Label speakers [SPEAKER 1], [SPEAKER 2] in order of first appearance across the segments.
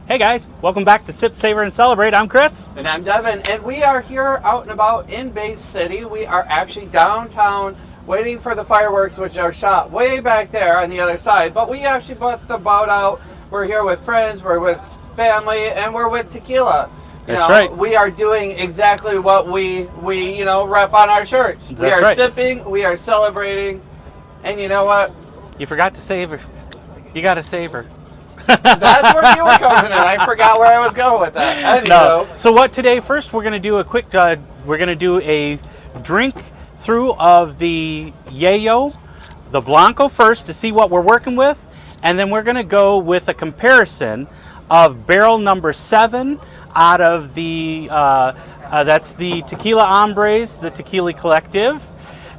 [SPEAKER 1] Hey guys, welcome back to Sip, Savor, and Celebrate. I'm Chris.
[SPEAKER 2] And I'm Devin, and we are here out and about in Bay City. We are actually downtown waiting for the fireworks, which are shot way back there on the other side. But we actually brought the boat out. We're here with friends, we're with family, and we're with Tequila.
[SPEAKER 1] That's right.
[SPEAKER 2] We are doing exactly what we rep on our shirts.
[SPEAKER 1] That's
[SPEAKER 2] we are
[SPEAKER 1] right.
[SPEAKER 2] sipping, we are celebrating, and you know what?
[SPEAKER 1] You forgot to savor. You got to savor.
[SPEAKER 2] That's where you were coming in. I forgot where I was going with that. Anywho.
[SPEAKER 1] No. So what today? First, we're going to do a quick. We're going to do a drink through of the Yeyo, the Blanco first to see what we're working with, and then we're going to go with a comparison of barrel number 7 out of the. That's the Tequila Hombres, the Tequila Collective,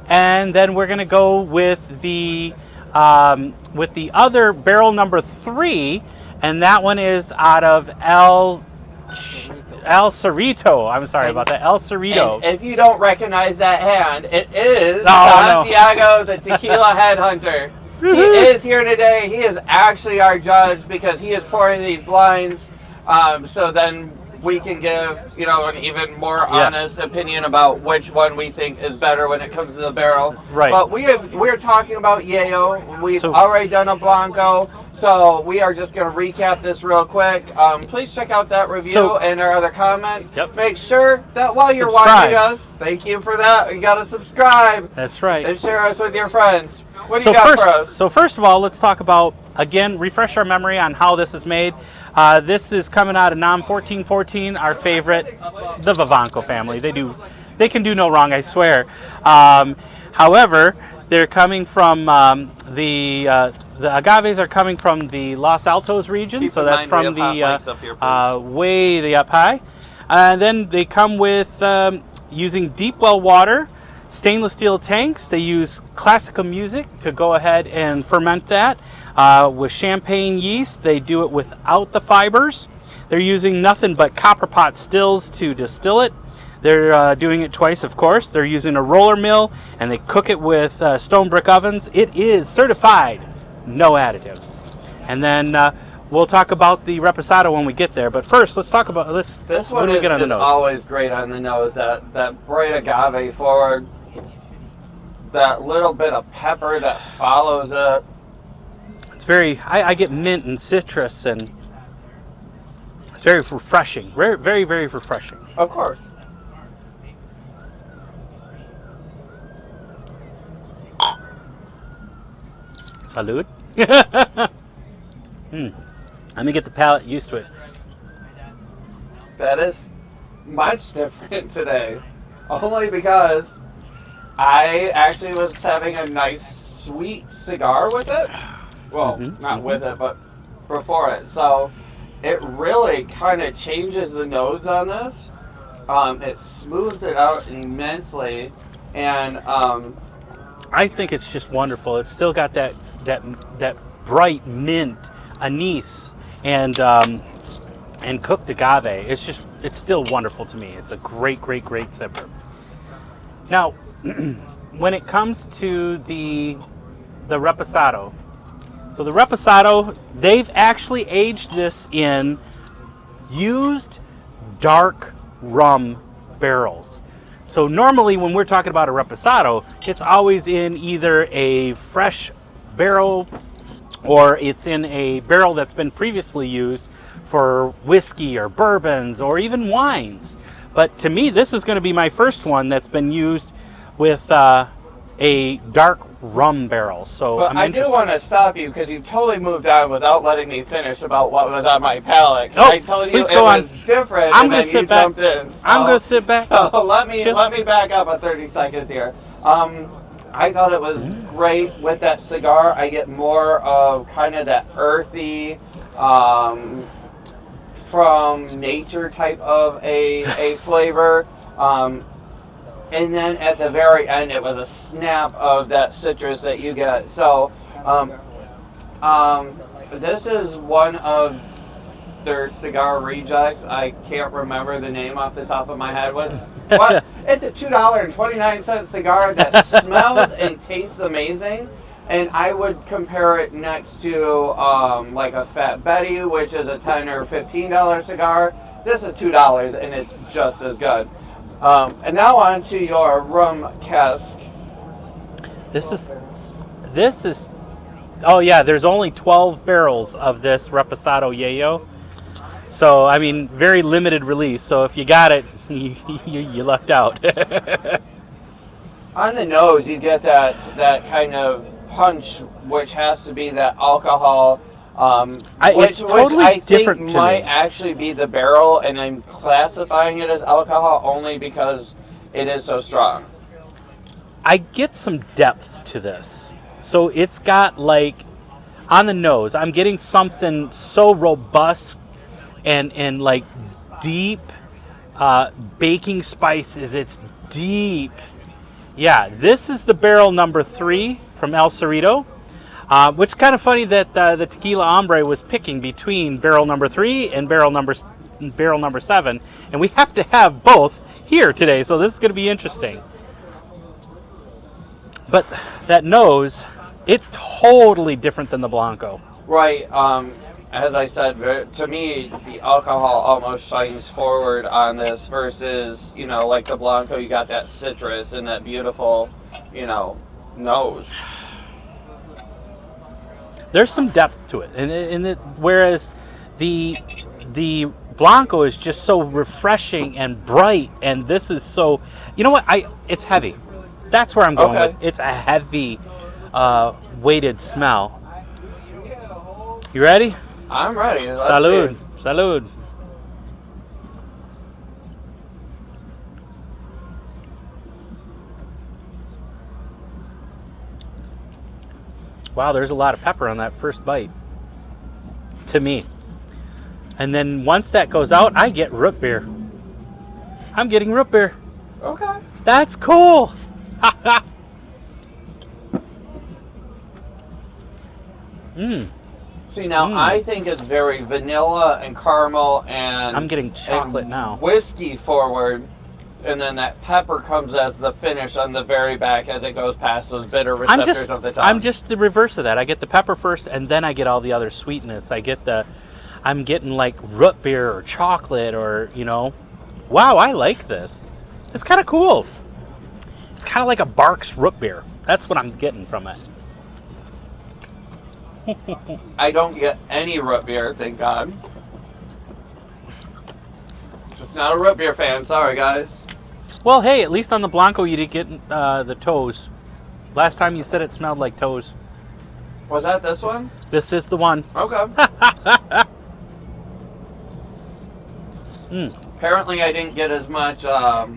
[SPEAKER 1] and then we're going to go with the other barrel number 3, and that one is out of El Cerrito. I'm sorry about that. El Cerrito.
[SPEAKER 2] And if you don't recognize that hand, it is Santiago, the Tequila Headhunter. He is here today. He is actually our judge because he is pouring these blinds. So then we can give, an even more honest opinion about which one we think is better when it comes to the barrel.
[SPEAKER 1] Right.
[SPEAKER 2] But we're talking about Yeyo. We've already done a Blanco, so we are just going to recap this real quick. Please check out that review and our other comment.
[SPEAKER 1] Yep.
[SPEAKER 2] Make sure that while you're watching us, thank you for that. You got to subscribe.
[SPEAKER 1] That's right.
[SPEAKER 2] And share us with your friends. What do you got
[SPEAKER 1] first,
[SPEAKER 2] for us?
[SPEAKER 1] So first of all, let's talk about, again, refresh our memory on how this is made. This is coming out of NOM 1414, our favorite, the Vivanco family. They can do no wrong, I swear. However, they're coming from the agaves are coming from the Los Altos region, so that's from the way the up high. And then they come with using deep well water, stainless steel tanks. They use classical music to go ahead and ferment that. With champagne yeast, they do it without the fibers. They're using nothing but copper pot stills to distill it. They're doing it twice, of course. They're using a roller mill, and they cook it with stone brick ovens. It is certified, no additives. And then we'll talk about the reposado when we get there. But first, let's talk about this.
[SPEAKER 2] This one is always great on the nose. That bright agave forward, that little bit of pepper that follows it.
[SPEAKER 1] It's very, I get mint and citrus, and it's very refreshing. Very, very, very refreshing.
[SPEAKER 2] Of course.
[SPEAKER 1] Salud. Let me get the palate used to it.
[SPEAKER 2] That is much different today. Only because I actually was having a nice sweet cigar with it. Well, not with it, but before it. So it really kind of changes the nose on this. It smooths it out immensely. And
[SPEAKER 1] I think it's just wonderful. It's still got that bright mint, anise, and cooked agave. It's still wonderful to me. It's a great, great, great sipper. Now, when it comes to the reposado, so the reposado, they've actually aged this in used dark rum barrels. So normally when we're talking about a reposado, it's always in either a fresh barrel or it's in a barrel that's been previously used for whiskey or bourbons or even wines. But to me, this is going to be my first one that's been used with a dark rum barrel. So
[SPEAKER 2] but I do want to stop you because you totally moved on without letting me finish about what was on my palate.
[SPEAKER 1] Oh,
[SPEAKER 2] I told you
[SPEAKER 1] please
[SPEAKER 2] it
[SPEAKER 1] go
[SPEAKER 2] was
[SPEAKER 1] on.
[SPEAKER 2] different.
[SPEAKER 1] I'm
[SPEAKER 2] and
[SPEAKER 1] going
[SPEAKER 2] then
[SPEAKER 1] to sit
[SPEAKER 2] you
[SPEAKER 1] back.
[SPEAKER 2] Jumped in.
[SPEAKER 1] I'm going to sit back.
[SPEAKER 2] So let me back up a 30 seconds here. I thought it was great with that cigar. I get more of kind of that earthy, from nature type of a flavor. And then at the very end, it was a snap of that citrus that you get. So, this is one of their cigar rejects. I can't remember the name off the top of my head. What? It's a $2.29 cigar that smells and tastes amazing. And I would compare it next to like a Fat Betty, which is a $10 or $15 cigar. This is $2, and it's just as good. And now on to your rum cask.
[SPEAKER 1] This is. Oh yeah, there's only 12 barrels of this Reposado Yeyo. So I mean, very limited release. So if you got it, you lucked out.
[SPEAKER 2] On the nose, you get that kind of punch, which has to be that alcohol.
[SPEAKER 1] It's totally
[SPEAKER 2] which I
[SPEAKER 1] different
[SPEAKER 2] think
[SPEAKER 1] to
[SPEAKER 2] might
[SPEAKER 1] me.
[SPEAKER 2] actually be the barrel, and I'm classifying it as alcohol only because it is so strong.
[SPEAKER 1] I get some depth to this. So it's got like, on the nose, I'm getting something so robust and like deep baking spices. It's deep. Yeah, this is the barrel number 3 from El Cerrito, which is kind of funny that the Tequila Hombre was picking between barrel number 3 and barrel number 7, and we have to have both here today, so this is going to be interesting. But that nose, it's totally different than the Blanco.
[SPEAKER 2] Right. As I said, to me, the alcohol almost shines forward on this versus, like the Blanco, you got that citrus and that beautiful, nose.
[SPEAKER 1] There's some depth to it, whereas the Blanco is just so refreshing and bright, and this is so. You know what? It's heavy. That's where I'm going with. It's a heavy, weighted smell. You ready?
[SPEAKER 2] I'm ready.
[SPEAKER 1] Salud. Salud. Wow, there's a lot of pepper on that first bite. To me. And then once that goes out, I get root beer. I'm getting root beer.
[SPEAKER 2] Okay.
[SPEAKER 1] That's cool.
[SPEAKER 2] See, now I think it's very vanilla and caramel and
[SPEAKER 1] I'm getting chocolate now.
[SPEAKER 2] Whiskey forward, and then that pepper comes as the finish on the very back as it goes past those bitter receptors of the tongue.
[SPEAKER 1] I'm just the reverse of that. I get the pepper first, and then I get all the other sweetness. I'm getting like root beer or chocolate or, Wow, I like this. It's kind of cool. It's kind of like a Barks root beer. That's what I'm getting from it.
[SPEAKER 2] I don't get any root beer, thank God. Just not a root beer fan. Sorry, guys.
[SPEAKER 1] Well, hey, at least on the Blanco you didn't get the toes. Last time you said it smelled like toes.
[SPEAKER 2] Was that this one?
[SPEAKER 1] This is the one.
[SPEAKER 2] Okay. Apparently I didn't get as much.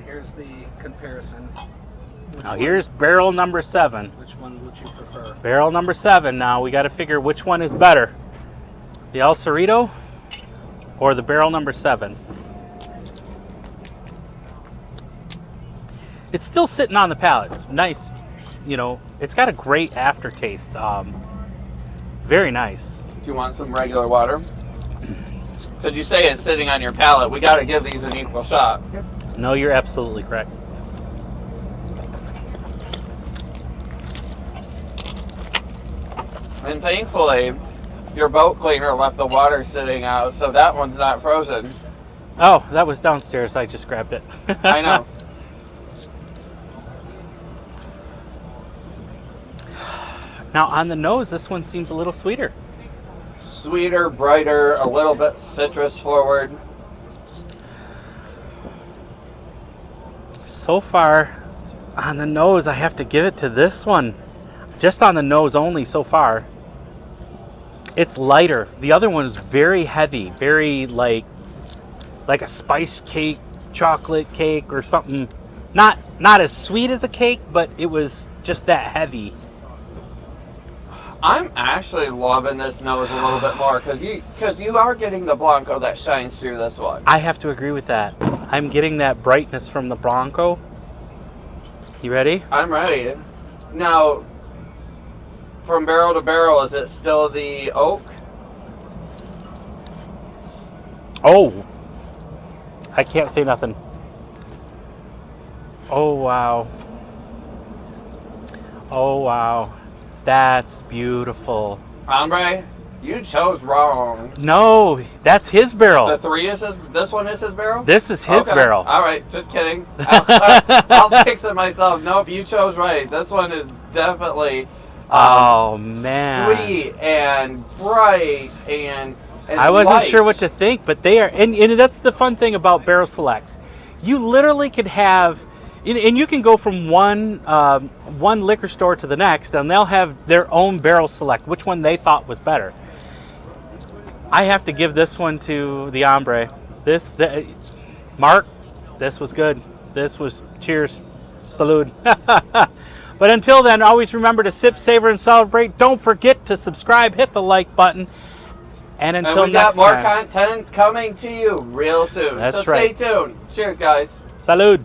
[SPEAKER 3] Here's the comparison.
[SPEAKER 1] Now here's barrel number 7.
[SPEAKER 3] Which one would you prefer?
[SPEAKER 1] Barrel number 7 now. We got to figure which one is better. The El Cerrito or the barrel number 7. It's still sitting on the palate. It's nice. It's got a great aftertaste. Very nice.
[SPEAKER 2] Do you want some regular water? Because you say it's sitting on your palate. We got to give these an equal shot.
[SPEAKER 1] No, you're absolutely correct.
[SPEAKER 2] And thankfully, your boat cleaner left the water sitting out, so that one's not frozen.
[SPEAKER 1] Oh, that was downstairs. I just grabbed it.
[SPEAKER 2] I know.
[SPEAKER 1] Now, on the nose, this one seems a little sweeter.
[SPEAKER 2] Sweeter, brighter, a little bit citrus forward.
[SPEAKER 1] So far, on the nose, I have to give it to this one. Just on the nose only so far. It's lighter. The other one is very heavy, very like a spice cake, chocolate cake or something. Not as sweet as a cake, but it was just that heavy.
[SPEAKER 2] I'm actually loving this nose a little bit more because you are getting the Blanco that shines through this one.
[SPEAKER 1] I have to agree with that. I'm getting that brightness from the Blanco. You ready?
[SPEAKER 2] I'm ready. Now, from barrel to barrel, is it still the oak?
[SPEAKER 1] Oh, I can't say nothing. Oh, wow. Oh, wow. That's beautiful.
[SPEAKER 2] Hombre, you chose wrong.
[SPEAKER 1] No, that's his barrel.
[SPEAKER 2] The 3 is his. This one is his barrel.
[SPEAKER 1] This is his
[SPEAKER 2] Okay.
[SPEAKER 1] barrel.
[SPEAKER 2] All right, just kidding. I'll fix it myself. Nope, you chose right. This one is definitely.
[SPEAKER 1] Oh man,
[SPEAKER 2] Sweet and bright and
[SPEAKER 1] I wasn't
[SPEAKER 2] light.
[SPEAKER 1] sure what to think, but they are, and that's the fun thing about barrel selects. You literally could have, and you can go from one liquor store to the next, and they'll have their own barrel select, which one they thought was better. I have to give this one to the Hombre. Mark, this was good. This was cheers, salute. But until then, always remember to sip, savor, and celebrate. Don't forget to subscribe, hit the like button. And until
[SPEAKER 2] we
[SPEAKER 1] next
[SPEAKER 2] got more
[SPEAKER 1] time.
[SPEAKER 2] content coming to you real soon.
[SPEAKER 1] That's
[SPEAKER 2] so
[SPEAKER 1] right.
[SPEAKER 2] Stay tuned. Cheers, guys.
[SPEAKER 1] Salud.